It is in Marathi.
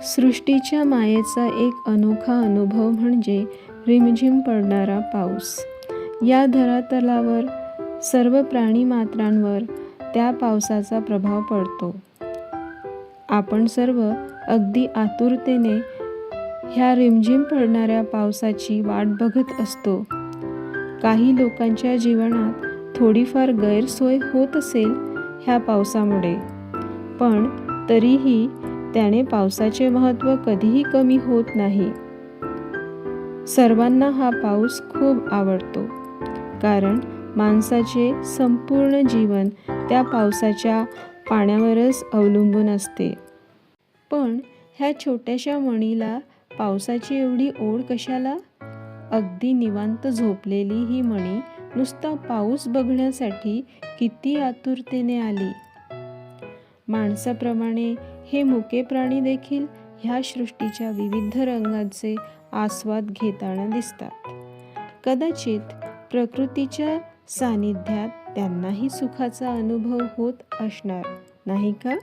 सृष्टीच्या मायेचा एक अनोखा अनुभव म्हणजे रिमझिम पडणारा पाऊस. या धरातलावर सर्व प्राणीमात्रांवर त्या पावसाचा प्रभाव पडतो. आपण सर्व अगदी आतुरतेने ह्या रिमझिम पडणाऱ्या पावसाची वाट बघत असतो. काही लोकांच्या जीवनात थोडीफार गैरसोय होत असेल ह्या पावसामुळे, पण तरीही त्याने पावसाचे महत्त्व कधीही कमी होत नाही. सर्वांना हा पाऊस खूप आवडतो, कारण माणसाचे संपूर्ण जीवन त्या पावसाच्या पाण्यावरच अवलंबून असते. पण ह्या छोट्याशा मणीला पावसाची एवढी ओढ कशाला? अगदी निवांत झोपलेली ही मणी नुसता पाऊस बघण्यासाठी किती आतुरतेने आली. माणसाप्रमाणे हे मुके प्राणी देखील ह्या सृष्टीच्या विविध रंगांचे आस्वाद घेताना दिसतात. कदाचित प्रकृतीच्या सानिध्यात त्यांनाही सुखाचा अनुभव होत असणार, नाही का?